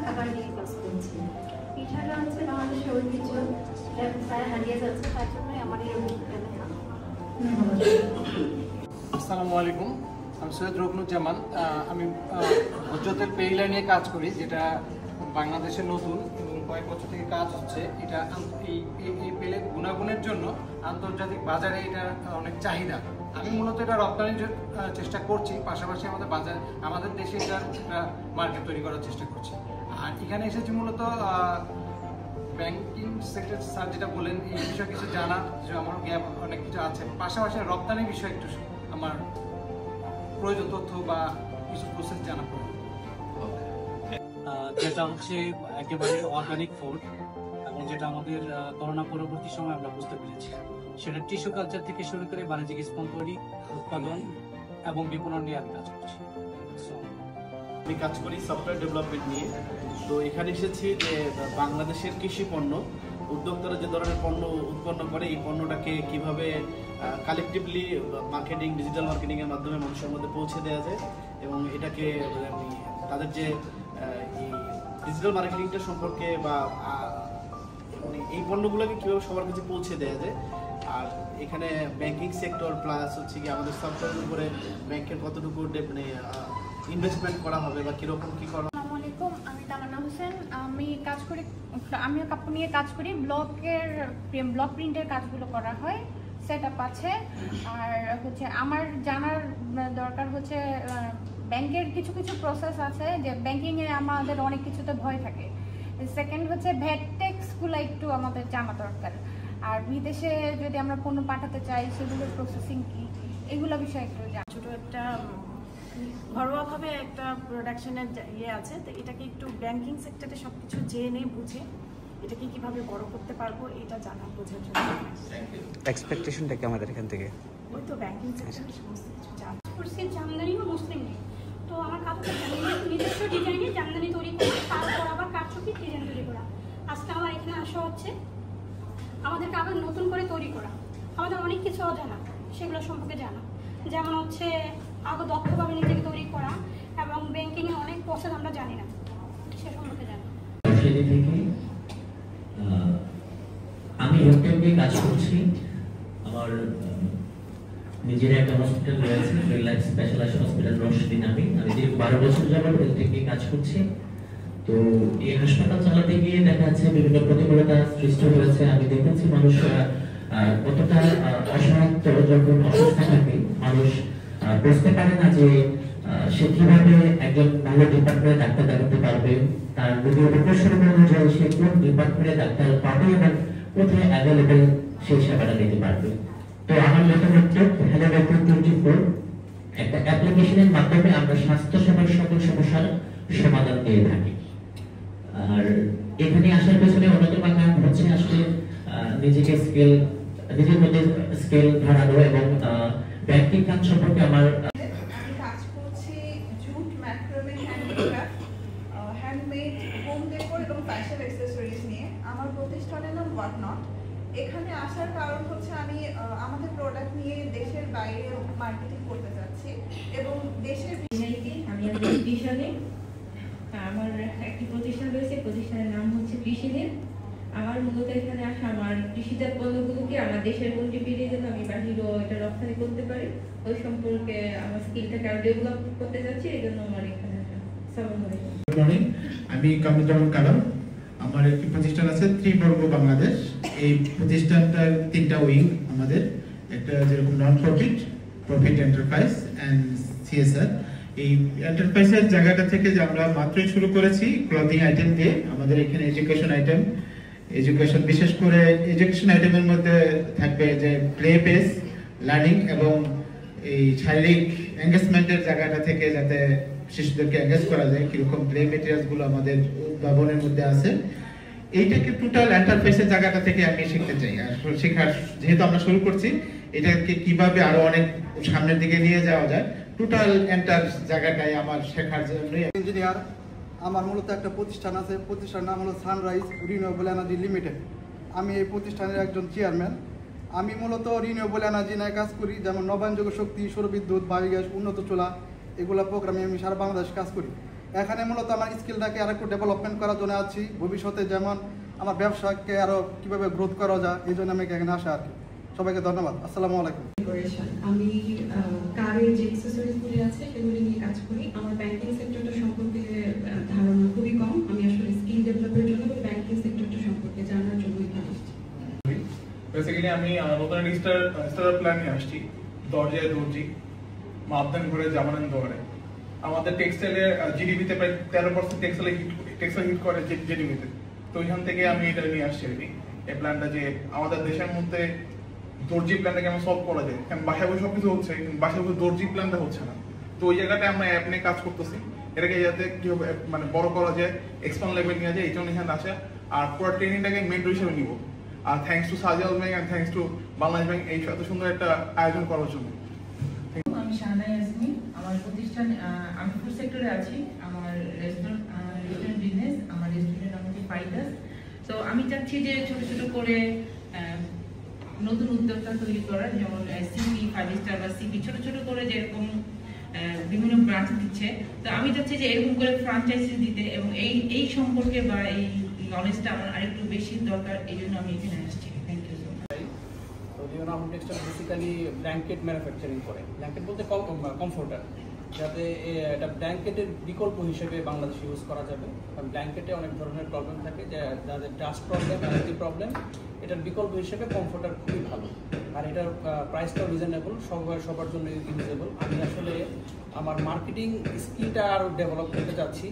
খাবার নিয়ে কাজ করছি। পিঠাটা হচ্ছে বাংলাদেশের ঐতিহ্য, প্রায় হারিয়ে যাচ্ছে, তার জন্যই আমার এই অভিজ্ঞতা। আসসালামু আলাইকুম, আমি সৈয়দ রুকনুজ্জামান। আমি ভোজ্যতেল পেইলা নিয়ে কাজ করি, যেটা বাংলাদেশে নতুন এবং কয়েক বছর থেকে কাজ হচ্ছে। এটা এই পেলের গুণাগুণের জন্য আন্তর্জাতিক বাজারে এটা অনেক চাহিদা। আমি মূলত এটা রপ্তানির চেষ্টা করছি, পাশাপাশি আমাদের দেশে এটার একটা মার্কেট তৈরি করার চেষ্টা করছি। আর এখানে এসেছি মূলত ব্যাংকিং সেক্টর স্যার যেটা বলেন এই বিষয়ে কিছু জানা, যে আমার গ্যাপ অনেক কিছু আছে, পাশাপাশি রপ্তানির বিষয়ে একটু আমার প্রয়োজন তথ্য বা কিছু প্রসেস জানা প্রয়োজন। যেটা হচ্ছে একেবারে অর্গানিক ফুড, এবং যেটা আমাদের করোনা পরবর্তী সময় আমরা বুঝতে পেরেছি, সেটা টিস্যু কালচার থেকে শুরু করে বাণিজ্যিক স্পন তৈরি, উৎপাদন এবং বিপণন নিয়ে আমি কাজ করছি। আমি কাজ করি সফটওয়্যার ডেভেলপমেন্ট নিয়ে। তো এখানে এসেছি যে বাংলাদেশের কৃষি পণ্য উদ্যোক্তারা যে ধরনের পণ্য উৎপন্ন করে, এই পণ্যটাকে কিভাবে কালেকটিভলি মার্কেটিং, ডিজিটাল মার্কেটিং এর মাধ্যমে মানুষের মধ্যে পৌঁছে দেওয়া যায়, এবং এটাকে তাদের যে ডিজিটাল মার্কেটিংটা সম্পর্কে বা এই পণ্যগুলোকে কিভাবে সবার কাছে পৌঁছে দেওয়া যায়। আর এখানে ব্যাংকিং সেক্টর প্লাস হচ্ছে কি আমাদের সফটওয়্যারের উপরে ব্যাংকের কতটুকু ইনভেস্টমেন্ট করা হবে বা কিরকম কি করা। আসসালামু আলাইকুম, আমি তামান্না হোসেন। আমিও কাপড় নিয়ে কাজ করি। ব্লক প্রিন্টের কাজগুলো করা হয়, সেট আপ আছে। আর হচ্ছে আমার জানার দরকার হচ্ছে ব্যাংকের কিছু কিছু প্রসেস আছে, যে ব্যাংকিংয়ে আমাদের অনেক কিছুতে ভয় থাকে। সেকেন্ড হচ্ছে ভ্যাট ট্যাক্সগুলো একটু আমাদের জানা দরকার। আর বিদেশে যদি আমরা পণ্য পাঠাতে চাই, সেগুলোর প্রসেসিং কি, এগুলো বিষয়ে একটু জানা। ছোট একটা ঘরোয়াভাবে একটা প্রোডাকশনের আছে, তো এটাকে একটু ব্যাংকিং সেক্টরে সব কিছু জেনে বুঝে এটাকে কিভাবে বড় করতে পারবো এটা জানা বোঝার জন্য। এক্সপেকটেশনটা কি আমাদের এখান থেকে? ওই তো ব্যাংকিং সেক্টরে সমস্ত কিছু জানা। করছি জামদানি ও মুসলিম নিয়ে। তো আমার কাজ হচ্ছে নিজস্ব ডিজাইনে জামদানি তৈরি করে তারপর আবার কারচুপি ডিজাইন তৈরি করা। আজকে আমার এখানে আসা হচ্ছে আমাদেরকে আবার নতুন করে তৈরি করা। আমাদের অনেক কিছু অজানা, সেগুলো সম্পর্কে জানা। যেমন হচ্ছে আগে দক্ষভাবে নিজেকে তৈরি করা, এবং ব্যাংকিংয়ে অনেক প্রসেস আমরা জানি না, সে সম্পর্কে জানা। আমি হেলথকেয়ারে কাজ করছি। আমার নিজের একটা হসপিটাল রয়েছে, রিল্যাক্স স্পেশালাইজড হসপিটাল রশদি নামে। আমি দীর্ঘ 12 বছর যাবত হেলথকেয়ারে কাজ করছি। তো এই হাসপাতাল চালাতে গিয়ে দেখা যাচ্ছে বিভিন্ন প্রতিকূলতা সৃষ্টি হয়েছে। আমি দেখেছি মানুষরা কতটা অসহায়ত্ব যখন অসুস্থ থাকে, মানুষ বুঝতে পারে না যে সে কিভাবে একজন ভালো ডিপার্টমেন্টে ডাক্তার দেখাতে পারবে, তার রোগীর উপসর্গ অনুযায়ী সে কোন ডিপার্টমেন্টে ডাক্তার পাবে এবং কোথায় অ্যাভেলেবেল সেই সেবাটা নিতে পারবে। তো আমার মতামত হচ্ছে হ্যালো ডক্টর 24 একটা অ্যাপ্লিকেশনের মাধ্যমে আমরা স্বাস্থ্য সেবার সকল সমস্যার সমাধান দিয়ে থাকি। আর এখানে আসার পেছনে অন্যতম কারণ হচ্ছে আসলে নিজের মধ্যে স্কেল ধারানো এবং ব্যাংকিং কাজ সম্পর্কে আমার। আমি কাজ করছি jute, macrame, handicraft, handmade, home decor এবং ফ্যাশন অ্যাক্সেসরিজ নিয়ে। আমার প্রতিষ্ঠানের নাম ওয়াটনট। এখানে আসার কারণ হচ্ছে আমি আমাদের প্রোডাক্ট নিয়ে দেশের বাইরে মার্কেটিং করতে যাচ্ছি এবং দেশের আমি কৃষিতে আমার একটি প্রতিষ্ঠান রয়েছে, প্রতিষ্ঠানের নাম হচ্ছে কৃষিদিন। আমার মূলত এখানে আসা আমার কৃষিজাত পণ্যগুলোকে আমার দেশের গণ্ডি পেরিয়ে যেন আমি বাহিরেও এটা রপ্তানি করতে পারি, ওই সম্পর্কে আমার স্কিলটাকে আরো ডেভেলপ করতে যাচ্ছি। এই জন্য আমার এখানে আসা। আসসালামু আলাইকুম। গুড মর্নিং, আমি কামরুজ্জামান কালাম। আমার একটি প্রতিষ্ঠান আছে ত্রিবর্গ বাংলাদেশ। এই প্রতিষ্ঠানটার 3টা উইং আমাদের, একটা যেরকম non profit, profit enterprise and CSR. এই এন্টারপ্রাইজের জায়গাটা থেকে যে আমরা মাত্রই শুরু করেছি ক্লথিং আইটেম দিয়ে। আমাদের এখানে এডুকেশন বিশেষ করে এডুকেশন আইটেমের মধ্যে থাকবে যে প্লে বেস লার্নিং এবং এই শারীরিক এঙ্গেজমেন্টের জায়গাটা থেকে যাতে শিশুদেরকে এঙ্গেজ করা যায়, কিরকম প্লে মেটেরিয়ালসগুলো আমাদের উদ্ভাবনের মধ্যে আছে, এইটাকে টোটাল এন্টারপ্রাইজের জায়গাটা থেকে আমি শিখতে চাই। আর শেখার যেহেতু আমরা শুরু করছি, এটাকে কিভাবে আরো অনেক সামনের দিকে নিয়ে যাওয়া যায়, টোটাল এন্টার জায়গাটাই আমার শেখার জন্যই। ইঞ্জিনিয়ার, আমার মূলত একটা প্রতিষ্ঠান আছে, প্রতিষ্ঠানের নাম হলো সানরাইজ রিনিউয়েবল এনার্জি লিমিটেড। আমি এই প্রতিষ্ঠানের একজন চেয়ারম্যান। আমি মূলত রিনিউয়েবল এনার্জি নিয়ে কাজ করি, যেমন নবায়নযোগ্য শক্তি, সৌরবিদ্যুৎ, বায়োগ্যাস, উন্নত চুলা, এগুলো প্রোগ্রামে আমি সারা বাংলাদেশ কাজ করি। এখানে মূলত আমার স্কিলটাকে আরেকটু ডেভেলপমেন্ট করার জন্য আছি, ভবিষ্যতে যেমন আমার ব্যবসাকে আরও কীভাবে গ্রোথ করা যায় এই জন্য আমি এখানে আসা আর কি। সবাইকে ধন্যবাদ। আসসালামু আলাইকুম। আমি কারের যে অ্যাক্সেসরিজগুলি আছে সেগুলি নিয়ে কাজ করি। আমার ব্যাংকিং সেক্টরটা সম্পর্কে ধারণা খুবই কম। আমি আসলে স্কিল ডেভেলপের জন্য ব্যাংকিং সেক্টরটা সম্পর্কে জানার জন্য এখানে এসেছি। বেসিক্যালি আমি নতুন স্টার্ট প্ল্যান নিয়ে আসছি, দরজায় দর্জি, মাপদান ঘরে জামানান দোয়ারে। আমাদের টেক্সটাইলের জিডিপিতে প্রায় 13% টেক্সটাইল হিট করে জিডিপিতে। তো ওইখান থেকে আমি এটা নিয়ে আসছি আর কি, এই প্ল্যানটা, যে আমাদের দেশের মধ্যে দর্জি প্ল্যানটাকে আমরা সলভ করা যায়। কারণ বাসায় বসে সবকিছু হচ্ছে, কিন্তু বাসায় বসে দর্জি প্ল্যানটা হচ্ছে না। তো ওই জায়গাটায় আমরা অ্যাপ নিয়ে কাজ করতেছি, এটাকে যাতে কিভাবে মানে বড় করা যায়, এক্সপান্ড লেভেল নিয়ে যায়, এই জন্য এখানে আসা। আর পুরো ট্রেনিংটাকে মেন্টর হিসেবে নিব। আর thanks to social bank and thanks to Bangladesh bank এই এত সুন্দর একটা আয়োজন করার জন্য। আমি শাহানা ইয়াসমিন, আমার প্রতিষ্ঠান, আমি ফুড সেক্টরে আছি। আমার রেস্টুরেন্ট বিজনেস, আমার রেস্টুরেন্টের নাম হচ্ছে ফাইদাস। তো আমি চাচ্ছি যে ছোট ছোট করে নতুন উদ্যোক্তা তৈরি করার, যেমন সিপি, 5 স্টার বা সিপি, ছোট ছোট করে যেরকম বিভিন্ন ব্রাঞ্চ দিচ্ছে। তো আমি চাচ্ছি যে এরকম করে ফ্রাঞ্চাইজি দিতে, এবং এই সম্পর্কে বা এই নলেজটা আমার আরেকটু বেশি দরকার, এই জন্য আমি এখানে আসছি। Thank you so much. তো Leonardo Textile basically blanket manufacturing করে। ব্ল্যাঙ্কেট বলতে কমফোর্টার, যাতে এটা ব্ল্যাঙ্কেটের বিকল্প হিসেবে বাংলাদেশে ইউজ করা যাবে। কারণ ব্ল্যাঙ্কেটে অনেক ধরনের প্রবলেম থাকে, যাদের ডাস্ট প্রবলেম, অ্যালার্জি প্রবলেম, এটার বিকল্প হিসেবে কমফোর্টার খুবই ভালো। আর এটার প্রাইসটাও রিজনেবল, সবার জন্য ইউজেবল। আমি আসলে আমার মার্কেটিং স্কিলটা আরও ডেভেলপ করতে চাচ্ছি।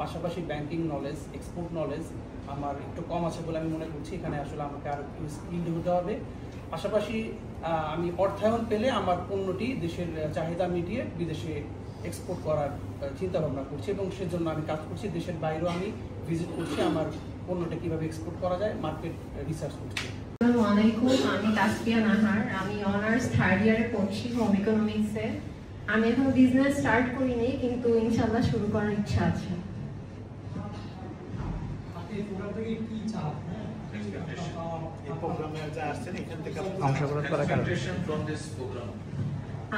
পাশাপাশি ব্যাংকিং নলেজ, এক্সপোর্ট নলেজ আমার একটু কম আছে বলে আমি মনে করছি। এখানে আসলে আমাকে আরও স্কিলড হতে হবে। পাশাপাশি আমি অর্থায়ন পেলে আমার পণ্যটি দেশের চাহিদা মিটিয়ে বিদেশে এক্সপোর্ট করার চিন্তা ভাবনা করছি, এবং সেজন্য আমি কাজ করছি। দেশের বাইরেও আমি ভিজিট করছি, আমার পণ্যটা কীভাবে এক্সপোর্ট করা যায় মার্কেট রিসার্চ করছি। আসসালামু আলাইকুম, আমি তাসফিয়া নাহার। আমি অনার্স 3rd ইয়ারে পড়ছি হোম ইকোনমিক্সে। আমি এখন বিজনেস স্টার্ট করিনি, কিন্তু ইনশাআল্লাহ শুরু করার ইচ্ছা আছে।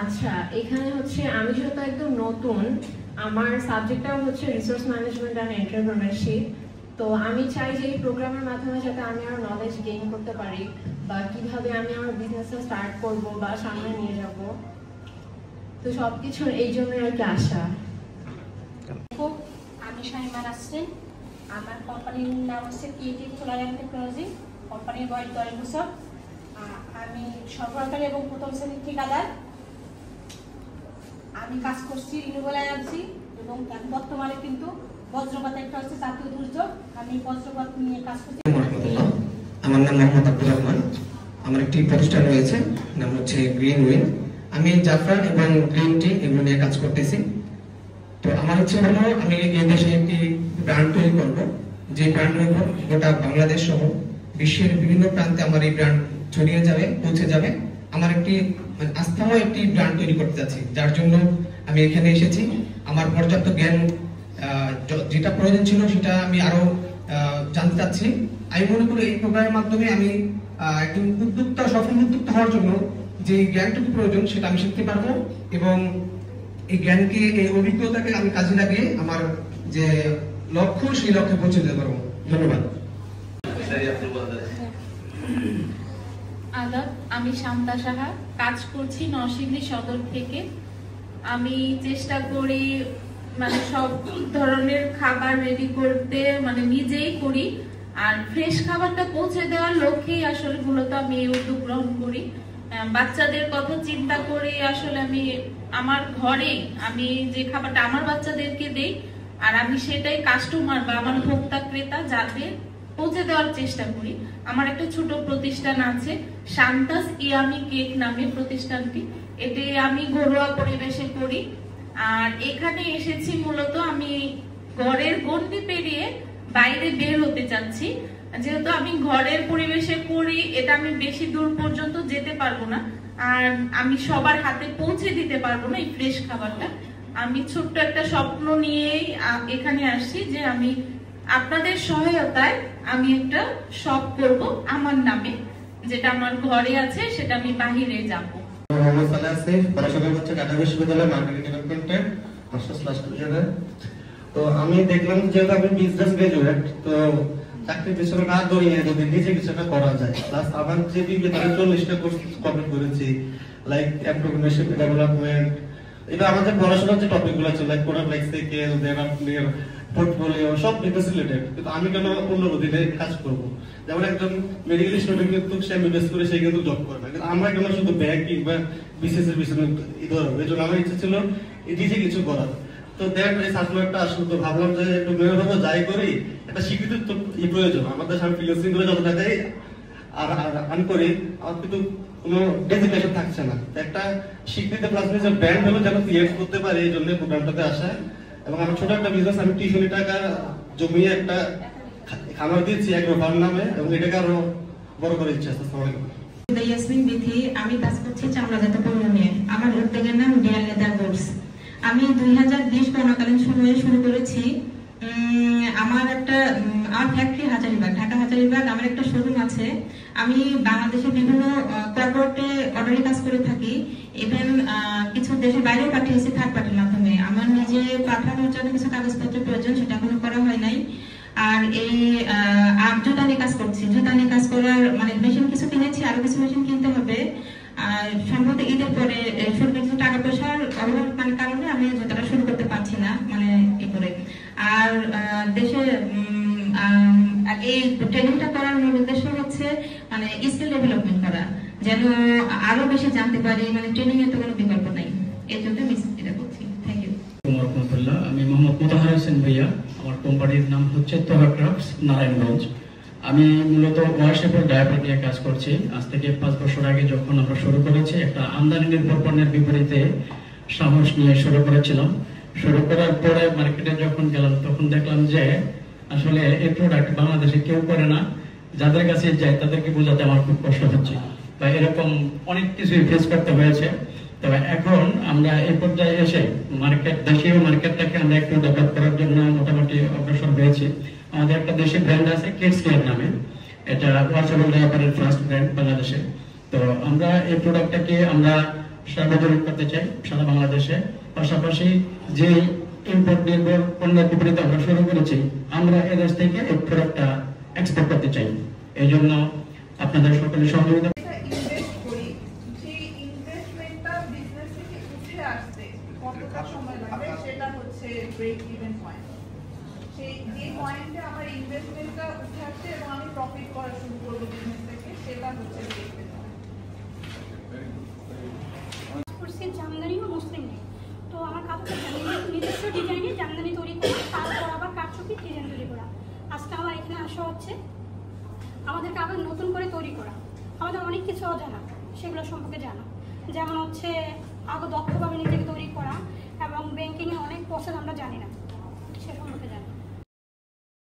আচ্ছা, এখানে হচ্ছে আমি যেহেতু একদম নতুন, আমার সাবজেক্টটাও হচ্ছে রিসোর্স ম্যানেজমেন্ট অ্যান্ড এন্টারপ্রেনারশিপ। তো আমি চাই যে এই প্রোগ্রামের মাধ্যমে যাতে আমি আরো নলেজ গেইন করতে পারি, বা কিভাবে আমি আমার বিজনেসটা স্টার্ট করব বা সামনে নিয়ে যাব। তো সবকিছু এই জন্য আর কি আশা। আমি শাহিমা নাসরিন, আমার কোম্পানির নাম হচ্ছে ক্রিয়েটিভ সোলার অ্যান্ড টেকনোলজি। কোম্পানির বয়স 10 বছর। আমি সরকারি এবং প্রথম শ্রেণীর ঠিকাদার। আমি কাজ করছি রিনিউয়েবল এনার্জি, এবং বর্তমানে কিন্তু বজ্রপাত একটা হচ্ছে জাতীয় দুর্যোগ। আমি বজ্রপাত নিয়ে কাজ করছি। আমার নাম মোহাম্মদ আব্দুর রহমান। আমার একটি প্রতিষ্ঠান রয়েছে, নাম হচ্ছে গ্রিন উইন। আমি জাফরান এবং গ্রিন টি এগুলো নিয়ে কাজ করতেছি। তো আমার হচ্ছে হলো আমি এই দেশে একটি ব্র্যান্ড তৈরি করবো, যে ব্র্যান্ডের উপর গোটা বাংলাদেশ সহ বিশ্বের বিভিন্ন প্রান্তে আমার এই ব্র্যান্ড ছড়িয়ে যাবে, পৌঁছে যাবে। আমার একটি আস্থাময় একটি ব্র্যান্ড তৈরি করতে যাচ্ছি, যার জন্য আমি এখানে এসেছি। আমার পর্যাপ্ত জ্ঞান যেটা প্রয়োজন ছিল সেটা আমি আরো জানতে চাচ্ছি। আমি মনে করি এই প্রোগ্রামের মাধ্যমে আমি একজন উদ্যোক্তা, সফল উদ্যোক্তা হওয়ার জন্য যে জ্ঞানটুকু প্রয়োজন সেটা আমি শিখতে পারবো, এবং এই জ্ঞানকে, এই অভিজ্ঞতাকে আমি কাজে লাগিয়ে আমার যে লক্ষ্য সেই লক্ষ্যে পৌঁছে যেতে পারবো। ধন্যবাদ। আদাব, আমি শান্তা সাহা, কাজ করছি নরসিংদী সদর থেকে। আমি চেষ্টা করি মানে সব ধরনের খাবার রেডি করতে, মানে নিজেই করি। আর ফ্রেশ খাবারটা পৌঁছে দেওয়ার লক্ষ্যেই আসলে মূলত আমি এই উদ্যোগ গ্রহণ করি। বাচ্চাদের কথা চিন্তা করে আসলে আমি আমার ঘরে আমি যে খাবারটা আমার বাচ্চাদেরকে দেই, আর আমি সেটাই কাস্টমার বা আমার ভোক্তা ক্রেতা যাতে পৌঁছে দেওয়ার চেষ্টা করি। আমার একটা ছোট প্রতিষ্ঠান আছে, শান্তাস ইয়ামি কেক নামে প্রতিষ্ঠানটি। এতে আমি ঘরোয়া পরিবেশে করি। আর এখানে এসেছি মূলত আমি ঘরের গণ্ডি পেরিয়ে বাইরে বের হতে চাচ্ছি। যেহেতু আমি ঘরের পরিবেশে করি, এটা আমি বেশি দূর পর্যন্ত যেতে পারবো না, আর আমি সবার হাতে পৌঁছে দিতে পারবো না এই ফ্রেশ খাবারটা। আমি ছোট্ট একটা স্বপ্ন নিয়েই এখানে আসছি যে আমি আপনাদের সহায়তায় আমি একটা শপ করব আমার নামে, যেটা আমার ঘরে আছে সেটা আমি বাহিরে যাব। পড়াশোনা করছে ঢাকা বিশ্ববিদ্যালয়ে মার্কেটিং ডিপার্টমেন্টে মাস্টার্স লাস্ট ইয়ারে। তো আমি দেখলাম যেহেতু আমি বিজনেস গ্রাজুয়েট, তো চাকরির পিছনে না দৌড়িয়ে যদি নিজে কিছু একটা করা যায়, প্লাস আমার যে বিবেকে 40টা কোর্স কমপ্লিট করেছি, লাইক এন্টারপ্রেনারশিপ ডেভেলপমেন্ট, এটা আমাদের পড়াশোনার যে টপিকগুলো আছে লাইক প্রোডাক্ট লাইফ সাইকেল, দেন আপনার পোর্টফোলিও, সব বিজনেস রিলেটেড। কিন্তু আমি কেন অন্য গতিতে কাজ করবো? যেমন একজন মেডিকেল স্টুডেন্ট কিন্তু সে এমবিবিএস করে সে কিন্তু জব করে না, কিন্তু আমরা কেন শুধু ব্যাংকিং বা বিসিএস এর পিছনে ধরবো? এই জন্য আমার ইচ্ছা ছিল নিজে কিছু করার। তো দেন এই সার্কুলারটা আসলে তো ভাবলাম যে একটু মেয়র হবো, যাই করি একটা স্বীকৃতি তো প্রয়োজন। আমাদের সামনে ফ্রিল্যান্সিং করে যত টাকাই আর আর্ন করি, আমার কিন্তু কোনো ডেজিগনেশন থাকছে না। একটা স্বীকৃতি প্লাস নিজের ব্র্যান্ড হলো যেন ক্রিয়েট করতে পারে, এই জন্য প্রোগ্রামটাতে আসা। এবং আমি ছোট একটা বিজনেস, আমি টিউশনি টাকা জমিয়ে একটা খামার দিয়েছি এগ্রো ফার্ম নামে, এবং এটাকে আরো বড় করে ইচ্ছা আছে। ইয়াসমিন বিথি, আমি কাজ করছি চামড়াজাত পণ্য নিয়ে। আমার উদ্যোগের নাম ডিয়ার লেদার গুডস। আমি 2020 করোনাকালীন সময়ে শুরু করেছি। আমার ফ্যাক্টরি হাজারীবাগ, ঢাকা হাজারীবাগ আমার একটা শোরুম আছে। আমি বাংলাদেশের বিভিন্ন কর্পোরেটে অর্ডারে কাজ করে থাকি, ইভেন কিছু দেশের বাইরেও পাঠিয়েছি থার্ড পার্টির মাধ্যমে। আমার নিজে পাঠানোর জন্য কিছু কাগজপত্রের প্রয়োজন, সেটা এখনো করা হয় নাই। আর এই জুতা নিয়ে কাজ করছি। জুতা নিয়ে কাজ করার মানে মেশিন কিছু কিনেছি, আরো কিছু মেশিন কিনতে হবে। আর সম্ভবত ঈদের পরে শুরু কিছু টাকা পয়সার অভাব মানে কারণে আমি জুতাটা শুরু করতে পারছি না মানে এ করে। আর দেশে এই ট্রেনিংটা করার মূল উদ্দেশ্য হচ্ছে মানে স্কিল ডেভেলপমেন্ট করা, যেন আরো বেশি জানতে পারি। মানে ট্রেনিং এর তো কোনো বিকল্প নাই, এই জন্য আমি এটা করছি। Thank you. আমি মোহাম্মদ মোতাহার হোসেন ভাইয়া, আমার কোম্পানির নাম হচ্ছে তোহা ক্রাফটস, নারায়ণগঞ্জ। আমি মূলত ওয়াশএপের ডায়াপার নিয়ে কাজ করছি। আজ থেকে 5 বছর আগে যখন আমরা শুরু করেছি, একটা আমদানি নির্ভর পণ্যের বিপরীতে সাহস নিয়ে শুরু করেছিলাম। শুরু করার পরে মার্কেটে যখন গেলাম তখন দেখলাম যে আসলে এই প্রোডাক্ট বাংলাদেশে কেউ করে না। যাদের কাছে যায় তাদেরকে বোঝাতে আমার খুব কষ্ট হচ্ছে, বা এরকম অনেক কিছুই ফেস করতে হয়েছে। তবে এখন আমরা এই পর্যায়ে এসে দেশীয় মার্কেটটাকে আমরা একটু ডেভেলপ করার জন্য মোটামুটি অগ্রসর হয়েছি। আমাদের একটা দেশি ব্র্যান্ড আছে কিডস কেয়ার নামে, এটা ওয়াশেবল ডায়াপারের ফার্স্ট ব্র্যান্ড বাংলাদেশে। তো আমরা এই প্রোডাক্টটাকে আমরা সার্বজনীন করতে চাই সারা বাংলাদেশে। পাশাপাশি যে ইম্পোর্ট নির্ভর পণ্যের বিপরীতে আমরা শুরু করেছি, আমরা এদেশ থেকে এই প্রোডাক্টটা এক্সপোর্ট করতে চাই। এই জন্য আপনাদের সকলের সহযোগিতা। ব্রেক ইভেন পয়েন্ট, সেই যে পয়েন্টে আমার ইনভেস্টমেন্টটা উঠে আসছে এবং আমি প্রফিট করা শুরু করবো বিজনেস থেকে, সেটা হচ্ছে ব্রেক ইভেন পয়েন্ট। জামদানি ও মুসলিম নেই, তো আমার কাছে নিজস্ব ডিজাইনে জামদানি তৈরি করা, তারপর আবার কারচুপি ডিজাইন তৈরি করা। আজকে আমার এখানে আসা হচ্ছে আমাদেরকে আবার নতুন করে তৈরি করা। আমাদের অনেক কিছু অজানা, সেগুলো সম্পর্কে জানা, যেমন হচ্ছে আগে দক্ষভাবে নিজেকে তৈরি করা এবং ব্যাংকিংয়ে অনেক প্রসেস আমরা জানি না, সে সম্পর্কে জানি।